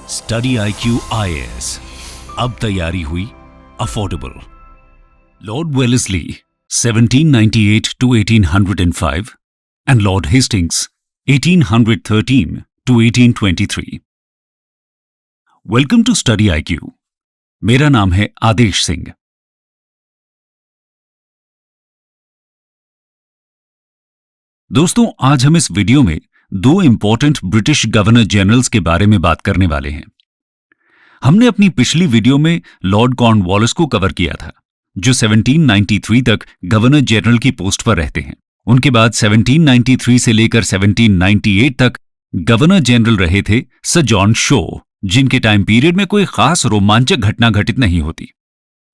Study IQ IAS, अब तैयारी हुई affordable. Lord Wellesley 1798 to 1805 and Lord Hastings 1813 to 1823। Welcome to study IQ। मेरा नाम है आदेश सिंह। दोस्तों, आज हम इस वीडियो में दो इंपॉर्टेंट ब्रिटिश गवर्नर जनरल्स के बारे में बात करने वाले हैं। हमने अपनी पिछली वीडियो में लॉर्ड कॉर्नवालिस को कवर किया था, जो 1793 तक गवर्नर जनरल की पोस्ट पर रहते हैं। उनके बाद 1793 से लेकर 1798 तक गवर्नर जनरल रहे थे सर जॉन शो, जिनके टाइम पीरियड में कोई खास रोमांचक घटना घटित नहीं होती।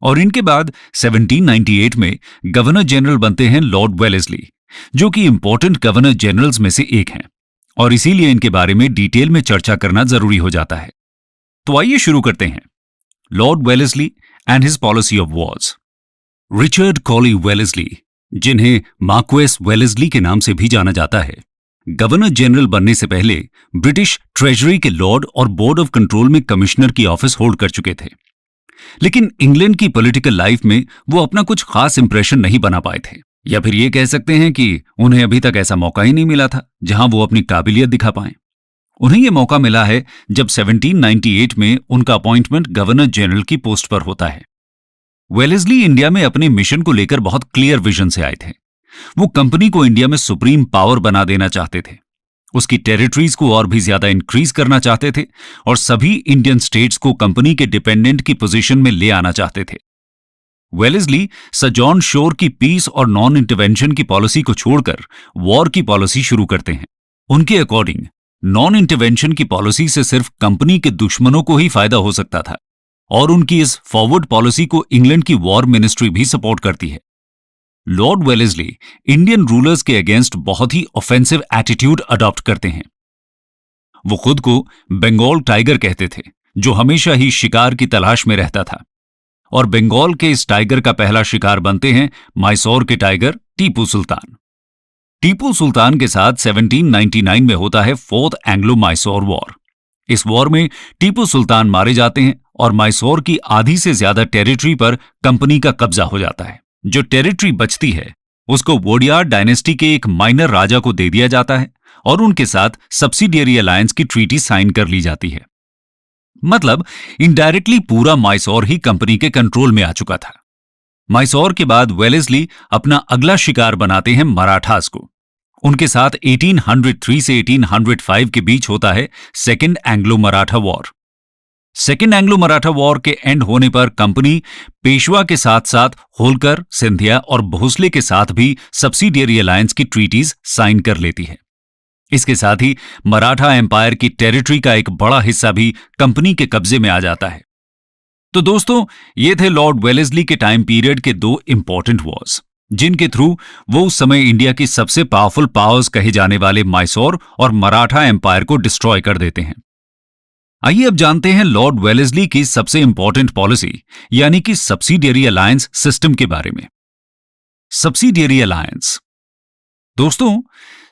और इनके बाद 1798 में गवर्नर जनरल बनते हैं लॉर्ड वेलेस्ली, जो कि इंपॉर्टेंट गवर्नर जनरल्स में से एक हैं, और इसीलिए इनके बारे में डिटेल में चर्चा करना जरूरी हो जाता है। तो आइए शुरू करते हैं। Lord Wellesley and his policy of wars. Richard Colley Wellesley, जिन्हें मार्क्वेस वेलेस्ली के नाम से भी जाना जाता है, गवर्नर जनरल बनने से पहले ब्रिटिश ट्रेजरी के लॉर्ड और बोर्ड ऑफ कंट्रोल में कमिश्नर की ऑफिस होल्ड कर चुके थे। लेकिन इंग्लैंड की पॉलिटिकल लाइफ में वो अपना कुछ खास इंप्रेशन नहीं बना पाए थे, या फिर ये कह सकते हैं कि उन्हें अभी तक ऐसा मौका ही नहीं मिला था जहां वो अपनी काबिलियत दिखा पाएं। उन्हें यह मौका मिला है जब 1798 में उनका अपॉइंटमेंट गवर्नर जनरल की पोस्ट पर होता है। वेलेस्ली इंडिया में अपने मिशन को लेकर बहुत क्लियर विजन से आए थे। वो कंपनी को इंडिया में सुप्रीम पावर बना देना चाहते थे, उसकी टेरिटरीज को और भी ज्यादा इंक्रीज करना चाहते थे, और सभी इंडियन स्टेट्स को कंपनी के डिपेंडेंट की पोजीशन में ले आना चाहते थे। वेलेस्ली सर जॉन शोर की पीस और नॉन इंटरवेंशन की पॉलिसी को छोड़कर वॉर की पॉलिसी शुरू करते हैं। उनके अकॉर्डिंग नॉन इंटरवेंशन की पॉलिसी से सिर्फ कंपनी के दुश्मनों को ही फायदा हो सकता था, और उनकी इस फॉरवर्ड पॉलिसी को इंग्लैंड की वॉर मिनिस्ट्री भी सपोर्ट करती है। लॉर्ड वेलेस्ली इंडियन रूलर्स के अगेंस्ट बहुत ही ऑफेंसिव एटीट्यूड अडॉप्ट करते हैं। वो खुद को बंगाल टाइगर कहते थे, जो हमेशा ही शिकार की तलाश में रहता था, और बंगाल के इस टाइगर का पहला शिकार बनते हैं मैसूर के टाइगर टीपू सुल्तान। टीपू सुल्तान के साथ 1799 में होता है फोर्थ एंग्लो मैसूर वॉर। इस वॉर में टीपू सुल्तान मारे जाते हैं और मैसूर की आधी से ज्यादा टेरिटरी पर कंपनी का कब्जा हो जाता है। जो टेरिटरी बचती है उसको वोडियार डायनेस्टी के एक माइनर राजा को दे दिया जाता है, और उनके साथ सब्सिडियरी अलायंस की ट्रीटी साइन कर ली जाती है। मतलब इनडायरेक्टली पूरा मैसूर ही कंपनी के कंट्रोल में आ चुका था। मैसूर के बाद वेलेस्ली अपना अगला शिकार बनाते हैं मराठास को। उनके साथ 1803 से 1805 के बीच होता है second Anglo Maratha war. Second Anglo Maratha war के एंड होने पर कंपनी पेशवा के साथ साथ होलकर, सिंधिया और भोसले के साथ भी सब्सिडियरी अलायंस की ट्रीटीज साइन कर लेती है। इसके साथ ही मराठा एम्पायर की टेरिटरी का एक बड़ा हिस्सा भी कंपनी के कब्जे में आ जाता है। तो दोस्तों, ये थे लॉर्ड वेलेस्ली के टाइम पीरियड के दो इंपॉर्टेंट वॉर्स, जिनके थ्रू वो उस समय इंडिया की सबसे पावरफुल पावर्स कहे जाने वाले मैसूर और मराठा एम्पायर को डिस्ट्रॉय कर देते हैं। आइए अब जानते हैं लॉर्ड वेलेस्ली की सबसे इंपॉर्टेंट पॉलिसी, यानी कि सब्सिडियरी अलायंस सिस्टम के बारे में। Subsidiary alliance. दोस्तों,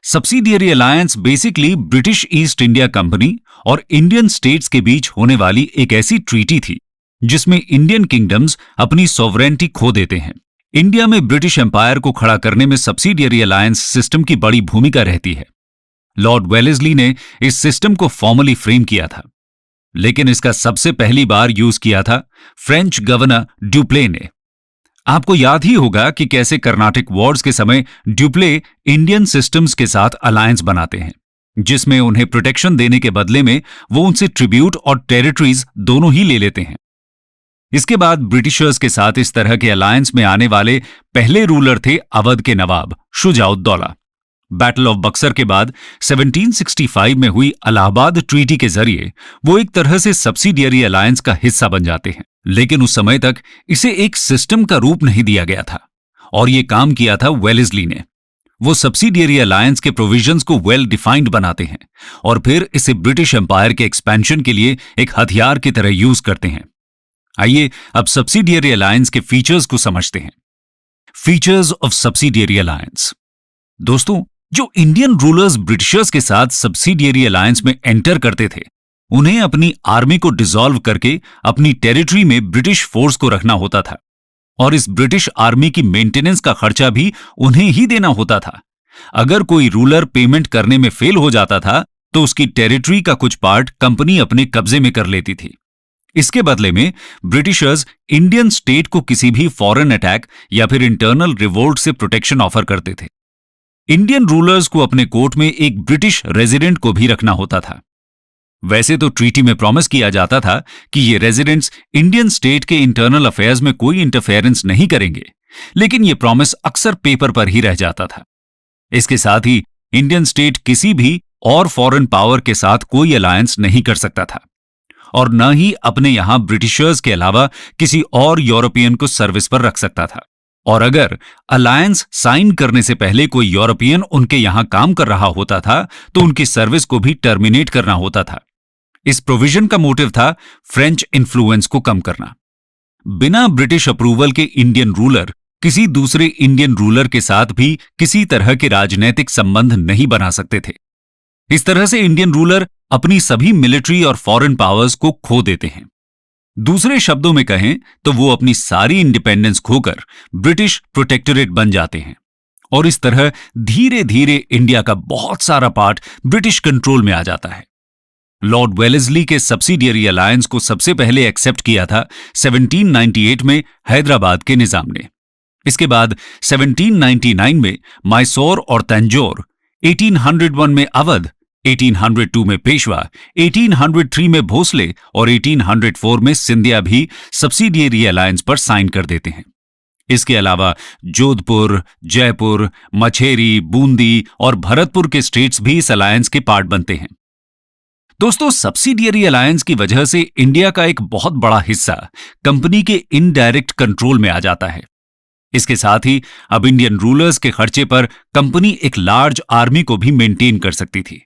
subsidiary alliance basically British East India Company और इंडियन स्टेट्स के बीच होने वाली एक ऐसी ट्रीटी थी जिसमें इंडियन किंगडम्स अपनी सॉवरेनिटी खो देते हैं। इंडिया में ब्रिटिश एम्पायर को खड़ा करने में सब्सिडियरी अलायंस सिस्टम की बड़ी भूमिका रहती है। लॉर्ड वेलेस्ली ने इस सिस्टम को फॉर्मली फ्रेम किया था, लेकिन इसका सबसे पहली बार यूज किया था फ्रेंच गवर्नर ड्यूप्ले ने। आपको याद ही होगा कि कैसे कर्नाटिक वॉर्स के समय ड्यूप्ले इंडियन सिस्टम्स के साथ अलायंस बनाते हैं, जिसमें उन्हें प्रोटेक्शन देने के बदले में वो उनसे ट्रिब्यूट और टेरिटरीज दोनों ही ले लेते हैं। इसके बाद ब्रिटिशर्स के साथ इस तरह के अलायंस में आने वाले पहले रूलर थे अवध के नवाब शुजाउद्दौला। बैटल ऑफ बक्सर के बाद 1765 में हुई इलाहाबाद ट्रीटी के जरिए वो एक तरह से सब्सिडियरी अलायंस का हिस्सा बन जाते हैं, लेकिन उस समय तक इसे एक सिस्टम का रूप नहीं दिया गया था, और ये काम किया था वेलेस्ली ने। वो सब्सिडियरी अलायंस के प्रोविजंस को वेल डिफाइंड बनाते हैं और फिर इसे ब्रिटिश एम्पायर के एक्सपेंशन के लिए एक हथियार की तरह यूज करते हैं। आइए अब सब्सिडियरी अलायंस के फीचर्स को समझते हैं। Features of subsidiary alliance. दोस्तों, जो इंडियन रूलर्स ब्रिटिशर्स के साथ सब्सिडियरी अलायंस में एंटर करते थे, उन्हें अपनी आर्मी को डिसॉल्व करके अपनी टेरिटरी में ब्रिटिश फोर्स को रखना होता था और इस ब्रिटिश आर्मी की मेंटेनेंस का खर्चा भी उन्हें ही देना होता था। अगर कोई रूलर पेमेंट करने में फेल हो जाता था तो उसकी टेरिटरी का कुछ पार्ट कंपनी अपने कब्जे में कर लेती थी। इसके बदले में ब्रिटिशर्स इंडियन स्टेट को किसी भी फॉरेन अटैक या फिर इंटरनल रिवोल्ट से प्रोटेक्शन ऑफर करते थे। इंडियन रूलर्स को अपने कोर्ट में एक ब्रिटिश रेजिडेंट को भी रखना होता था। वैसे तो ट्रीटी में प्रॉमिस किया जाता था कि ये रेजिडेंट्स इंडियन स्टेट के इंटरनल अफेयर्स में कोई इंटरफेरेंस नहीं करेंगे, लेकिन ये प्रॉमिस अक्सर पेपर पर ही रह जाता था। इसके साथ ही इंडियन स्टेट किसी भी और फॉरेन पावर के साथ कोई अलायंस नहीं कर सकता था और न ही अपने यहां ब्रिटिशर्स के अलावा किसी और यूरोपियन को सर्विस पर रख सकता था। और अगर अलायंस साइन करने से पहले कोई यूरोपियन उनके यहां काम कर रहा होता था तो उनकी सर्विस को भी टर्मिनेट करना होता था। इस प्रोविजन का मोटिव था फ्रेंच इन्फ्लुएंस को कम करना। बिना ब्रिटिश अप्रूवल के इंडियन रूलर किसी दूसरे इंडियन रूलर के साथ भी किसी तरह के राजनीतिक संबंध नहीं बना सकते थे। इस तरह से इंडियन रूलर अपनी सभी मिलिट्री और फॉरेन पावर्स को खो देते हैं। दूसरे शब्दों में कहें तो वो अपनी सारी इंडिपेंडेंस खोकर ब्रिटिश प्रोटेक्टोरेट बन जाते हैं और इस तरह धीरे धीरे इंडिया का बहुत सारा पार्ट ब्रिटिश कंट्रोल में आ जाता है। लॉर्ड वेलेस्ली के सब्सिडियरी अलायंस को सबसे पहले एक्सेप्ट किया था 1798 में हैदराबाद के निजाम ने। इसके बाद 1799 में मैसूर और तंजौर, 1801 में अवध, 1802 में पेशवा, 1803 में भोसले और 1804 में सिंधिया भी सब्सिडियरी अलायंस पर साइन कर देते हैं। इसके अलावा जोधपुर, जयपुर, मछेरी, बूंदी और भरतपुर के स्टेट्स भी इस अलायंस के पार्ट बनते हैं। दोस्तों, सब्सिडियरी अलायंस की वजह से इंडिया का एक बहुत बड़ा हिस्सा कंपनी के इनडायरेक्ट कंट्रोल में आ जाता है। इसके साथ ही अब इंडियन रूलर्स के खर्चे पर कंपनी एक लार्ज आर्मी को भी मेंटेन कर सकती थी।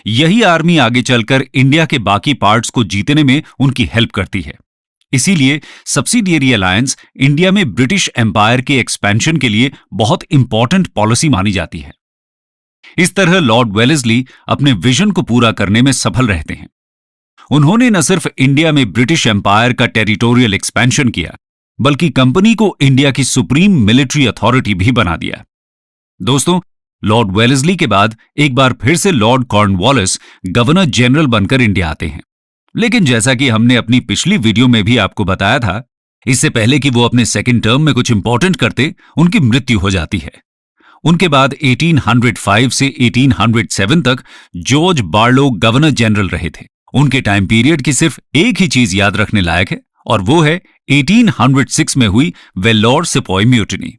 यही आर्मी आगे चलकर इंडिया के बाकी पार्ट्स को जीतने में उनकी हेल्प करती है। इसीलिए सब्सिडियरी अलायंस इंडिया में ब्रिटिश एम्पायर के एक्सपेंशन के लिए बहुत इंपॉर्टेंट पॉलिसी मानी जाती है। इस तरह लॉर्ड वेलेस्ली अपने विजन को पूरा करने में सफल रहते हैं। उन्होंने न सिर्फ इंडिया में ब्रिटिश एम्पायर का टेरिटोरियल एक्सपेंशन किया, बल्कि कंपनी को इंडिया की सुप्रीम मिलिट्री अथॉरिटी भी बना दिया। दोस्तों, लॉर्ड वेलेस्ली के बाद एक बार फिर से लॉर्ड कॉर्नवालिस गवर्नर जनरल बनकर इंडिया आते हैं। लेकिन जैसा कि हमने अपनी पिछली वीडियो में भी आपको बताया था, इससे पहले कि वो अपने सेकेंड टर्म में कुछ इंपॉर्टेंट करते, उनकी मृत्यु हो जाती है। उनके बाद 1805 से 1807 तक जॉर्ज बार्लो गवर्नर जनरल रहे थे। उनके टाइम पीरियड की सिर्फ एक ही चीज याद रखने लायक है और वो है 1806 में हुई वेल्लोर सिपाही म्यूटिनी।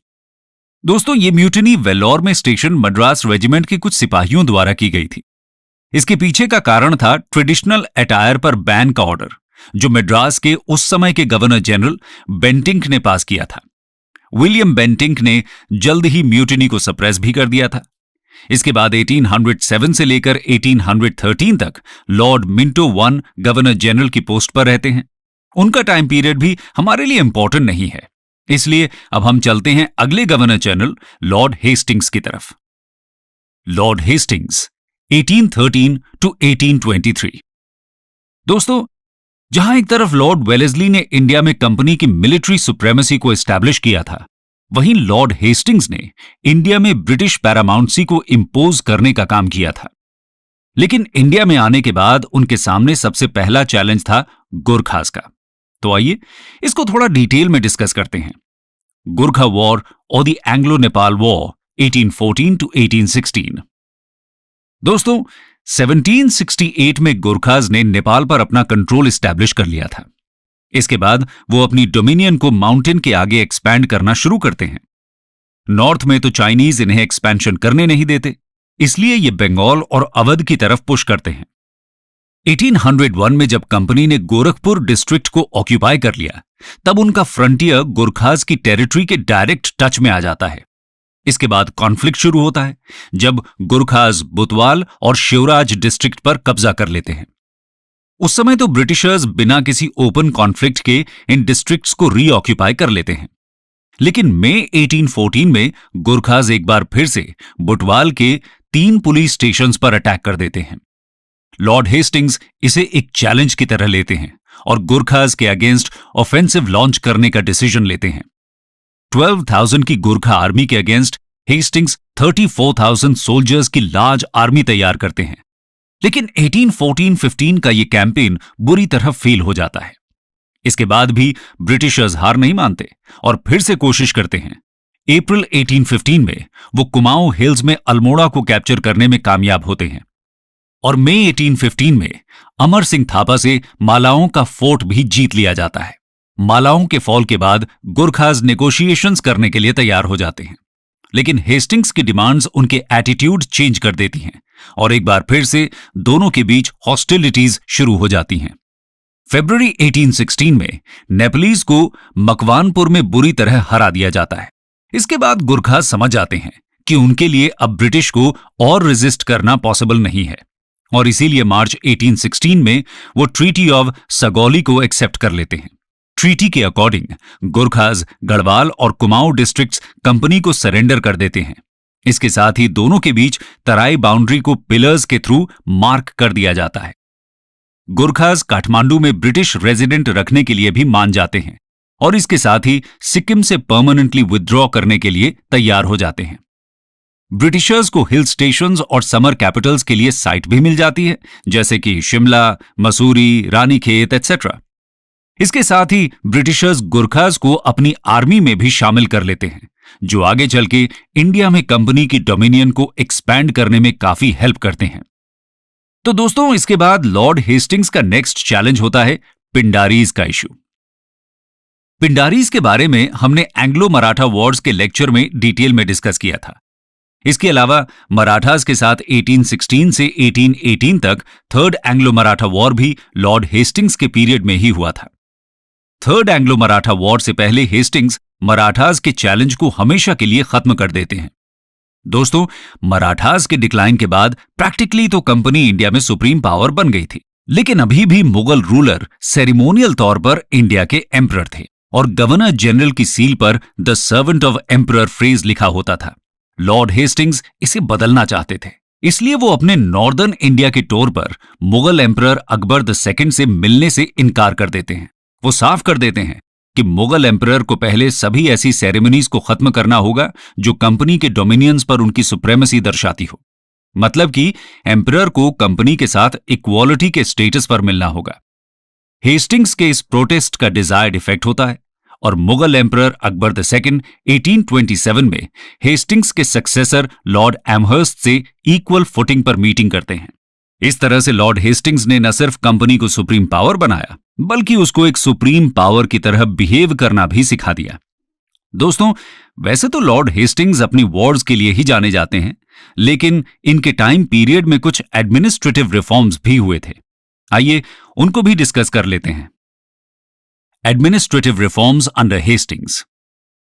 दोस्तों, ये म्यूटिनी वेल्लोर में स्टेशन मद्रास रेजिमेंट के कुछ सिपाहियों द्वारा की गई थी। इसके पीछे का कारण था ट्रेडिशनल अटायर पर बैन का ऑर्डर, जो मद्रास के उस समय के गवर्नर जनरल बेंटिंक ने पास किया था। विलियम बेंटिंक ने जल्द ही म्यूटिनी को सप्रेस भी कर दिया था। इसके बाद 1807 से लेकर 1813 तक Lord Minto one governor general की पोस्ट पर रहते हैं। उनका टाइम पीरियड भी हमारे लिए इंपॉर्टेंट नहीं है, इसलिए अब हम चलते हैं अगले गवर्नर जनरल लॉर्ड हेस्टिंग्स की तरफ। Lord Hastings 1813 to 1823। दोस्तों, जहां एक तरफ लॉर्ड वेलेस्ली ने इंडिया में कंपनी की मिलिट्री सुप्रीमेसी को एस्टैब्लिश किया था, वहीं लॉर्ड हेस्टिंग्स ने इंडिया में ब्रिटिश पैरामाउंसी को इंपोज करने का काम किया था। लेकिन इंडिया में आने के बाद उनके सामने सबसे पहला चैलेंज था गोरखास का। तो आइए इसको थोड़ा डिटेल में डिस्कस करते हैं। गोरखा वॉर और the Anglo Nepal war 1814 to 1816। दोस्तों, 1768 में गोरखाज ने नेपाल पर अपना कंट्रोल एस्टैब्लिश कर लिया था। इसके बाद वो अपनी डोमिनियन को माउंटेन के आगे एक्सपैंड करना शुरू करते हैं। नॉर्थ में तो चाइनीज इन्हें एक्सपेंशन करने नहीं देते, इसलिए ये बंगाल और अवध की तरफ पुश करते हैं। 1801 में जब कंपनी ने गोरखपुर डिस्ट्रिक्ट को ऑक्यूपाई कर लिया, तब उनका फ्रंटियर गोरखाज की टेरिटरी के डायरेक्ट टच में आ जाता है। इसके बाद कॉन्फ्लिक्ट शुरू होता है, जब गोरखाज बुतवाल और शिवराज डिस्ट्रिक्ट पर कब्जा कर लेते हैं। उस समय तो ब्रिटिशर्स बिना किसी ओपन कॉन्फ्लिक्ट के इन डिस्ट्रिक्ट्स को रीऑक्यूपाई कर लेते हैं। लेकिन मई 1814 में गोरखाज एक बार फिर से बुटवाल के 3 पुलिस स्टेशंस पर अटैक कर देते हैं। लॉर्ड हेस्टिंग्स इसे एक चैलेंज की तरह लेते हैं और गुरखाज के अगेंस्ट ऑफेंसिव लॉन्च करने का डिसीजन लेते हैं। 12,000 की गुरखा आर्मी के अगेंस्ट हेस्टिंग्स 34,000 सोल्जर्स की लार्ज आर्मी तैयार करते हैं। लेकिन 1814-15 का ये कैंपेन बुरी तरह फेल हो जाता है। इसके बाद भी ब्रिटिशर्स हार नहीं मानते और फिर से कोशिश करते हैं। अप्रैल 1815 में वो कुमाऊं हिल्स में अल्मोड़ा को कैप्चर करने में कामयाब होते हैं और मई 1815 में अमर सिंह थापा से मालाओं का फोर्ट भी जीत लिया जाता है। मालाओं के फॉल के बाद गुरखाज नेगोशिएशंस करने के लिए तैयार हो जाते हैं, लेकिन हेस्टिंग्स की डिमांड्स उनके एटीट्यूड चेंज कर देती हैं और एक बार फिर से दोनों के बीच हॉस्टिलिटीज शुरू हो जाती हैं। फरवरी 1816 में नेपोलिस को मकवानपुर में बुरी तरह हरा दिया जाता है। इसके बाद गुरखाज समझ जाते हैं कि उनके लिए अब ब्रिटिश को और रेजिस्ट करना पॉसिबल नहीं है और इसीलिए मार्च 1816 में वो ट्रीटी ऑफ सगौली को एक्सेप्ट कर लेते हैं। ट्रीटी के अकॉर्डिंग गुरखाज, गढ़वाल और कुमाऊं डिस्ट्रिक्ट्स कंपनी को सरेंडर कर देते हैं। इसके साथ ही दोनों के बीच तराई बाउंड्री को पिलर्स के थ्रू मार्क कर दिया जाता है। गुरखाज काठमांडू में ब्रिटिश रेजिडेंट रखने के लिए भी मान जाते हैं और इसके साथ ही सिक्किम से परमानेंटली विथड्रॉ करने के लिए तैयार हो जाते हैं। ब्रिटिशर्स को हिल स्टेशंस और समर कैपिटल्स के लिए साइट भी मिल जाती है, जैसे कि शिमला, मसूरी, रानीखेत एटसेट्रा। इसके साथ ही ब्रिटिशर्स गुरखाज को अपनी आर्मी में भी शामिल कर लेते हैं, जो आगे चल के इंडिया में कंपनी की डोमिनियन को एक्सपैंड करने में काफी हेल्प करते हैं। तो दोस्तों, इसके बाद लॉर्ड हेस्टिंग्स का नेक्स्ट चैलेंज होता है पिंडारीज का इश्यू। पिंडारीज के बारे में हमने एंग्लो मराठा वॉर्स के लेक्चर में डिटेल में डिस्कस किया था। इसके अलावा मराठास के साथ 1816 से 1818 तक थर्ड एंग्लो मराठा वॉर भी लॉर्ड हेस्टिंग्स के पीरियड में ही हुआ था। थर्ड एंग्लो मराठा वॉर से पहले हेस्टिंग्स मराठास के चैलेंज को हमेशा के लिए खत्म कर देते हैं। दोस्तों, मराठास के डिक्लाइन के बाद प्रैक्टिकली तो कंपनी इंडिया में सुप्रीम पावर बन गई थी, लेकिन अभी भी मुगल रूलर सेरेमोनियल तौर पर इंडिया के एम्परर थे और गवर्नर जनरल की सील पर the servant of emperor phrase लिखा होता था। लॉर्ड हेस्टिंग्स इसे बदलना चाहते थे, इसलिए वो अपने नॉर्दर्न इंडिया के टूर पर मुगल एम्परर अकबर II से मिलने से इनकार कर देते हैं। वो साफ कर देते हैं कि मुगल एम्परर को पहले सभी ऐसी सेरेमनीज को खत्म करना होगा जो कंपनी के डोमिनियंस पर उनकी सुप्रेमेसी दर्शाती हो। मतलब कि एम्परर को कंपनी के साथ इक्वालिटी के स्टेटस पर मिलना होगा। हेस्टिंग्स के इस प्रोटेस्ट का डिजायर्ड इफेक्ट होता है और मुगल एम्परर अकबर II 1827 में हेस्टिंग्स के सक्सेसर लॉर्ड एमहर्स्ट से इक्वल फुटिंग पर मीटिंग करते हैं। इस तरह से लॉर्ड हेस्टिंग्स ने न सिर्फ कंपनी को सुप्रीम पावर बनाया, बल्कि उसको एक सुप्रीम पावर की तरह बिहेव करना भी सिखा दिया। दोस्तों, वैसे तो लॉर्ड हेस्टिंग्स अपनी वॉर्स के लिए ही जाने जाते हैं, लेकिन इनके टाइम पीरियड में कुछ एडमिनिस्ट्रेटिव रिफॉर्म्स भी हुए थे। आइए उनको भी डिस्कस कर लेते हैं। Administrative reforms under Hastings.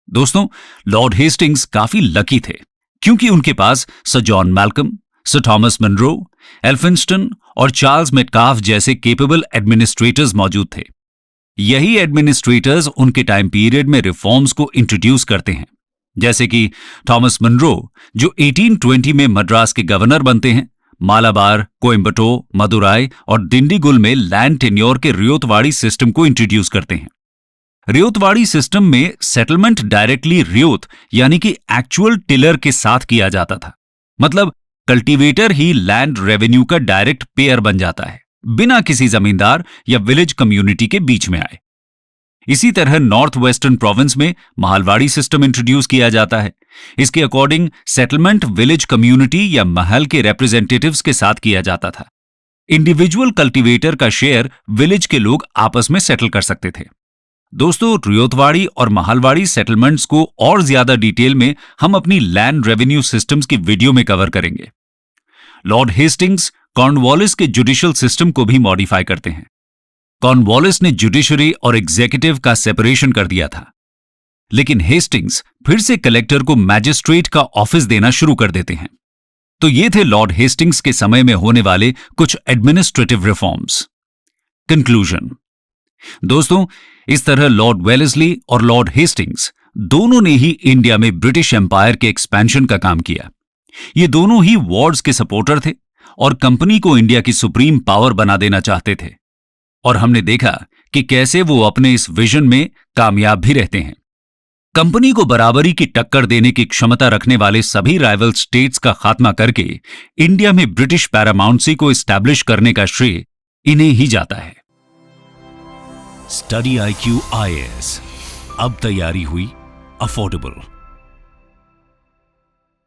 दोस्तों, लॉर्ड हेस्टिंग्स काफी लकी थे क्योंकि उनके पास sir John Malcolm, sir Thomas Munro, Elphinstone और चार्ल्स मेटकाफ जैसे केपेबल एडमिनिस्ट्रेटर्स मौजूद थे। यही एडमिनिस्ट्रेटर्स उनके टाइम पीरियड में रिफॉर्म्स को इंट्रोड्यूस करते हैं, जैसे कि थॉमस मनरो जो 1820 में मद्रास के गवर्नर बनते हैं, मालाबार, कोयम्बटोर, मदुराई और दिंडीगुल में लैंड टेन्योर के रियोतवाड़ी सिस्टम को इंट्रोड्यूस करते हैं। रियोतवाड़ी सिस्टम में सेटलमेंट डायरेक्टली रियोत यानी कि एक्चुअल टिलर के साथ किया जाता था। मतलब कल्टीवेटर ही लैंड रेवेन्यू का डायरेक्ट पेयर बन जाता है, बिना किसी जमींदार या विलेज कम्युनिटी के बीच में आए। इसी तरह नॉर्थ वेस्टर्न प्रोविंस में महलवाड़ी सिस्टम इंट्रोड्यूस किया जाता है। इसके अकॉर्डिंग सेटलमेंट विलेज कम्युनिटी या महल के रिप्रेजेंटेटिव्स के साथ किया जाता था। इंडिविजुअल कल्टीवेटर का शेयर विलेज के लोग आपस में सेटल कर सकते थे। दोस्तों, रियोतवाड़ी और महलवाड़ी सेटलमेंट्स को और ज्यादा डिटेल में हम अपनी लैंड रेवेन्यू सिस्टम्स की वीडियो में कवर करेंगे। लॉर्ड हेस्टिंग्स कॉर्नवालिस के जुडिशियल सिस्टम को भी मॉडिफाई करते हैं। कॉर्नवालिस ने जुडिशरी और एग्जीक्यूटिव का सेपरेशन कर दिया था, लेकिन हेस्टिंग्स फिर से कलेक्टर को मैजिस्ट्रेट का ऑफिस देना शुरू कर देते हैं। तो ये थे लॉर्ड हेस्टिंग्स के समय में होने वाले कुछ एडमिनिस्ट्रेटिव रिफॉर्म्स। कंक्लूजन। दोस्तों, इस तरह लॉर्ड वेलेस्ली और लॉर्ड हेस्टिंग्स दोनों ने ही इंडिया में ब्रिटिश एम्पायर के एक्सपेंशन का काम किया। ये दोनों ही वॉर्स के सपोर्टर थे और कंपनी को इंडिया की सुप्रीम पावर बना देना चाहते थे, और हमने देखा कि कैसे वो अपने इस विजन में कामयाब भी रहते हैं। कंपनी को बराबरी की टक्कर देने की क्षमता रखने वाले सभी राइवल स्टेट्स का खात्मा करके इंडिया में ब्रिटिश पैरामाउंसी को एस्टैब्लिश करने का श्रेय इन्हें ही जाता है। स्टडी IQ IAS, अब तैयारी हुई अफोर्डेबल।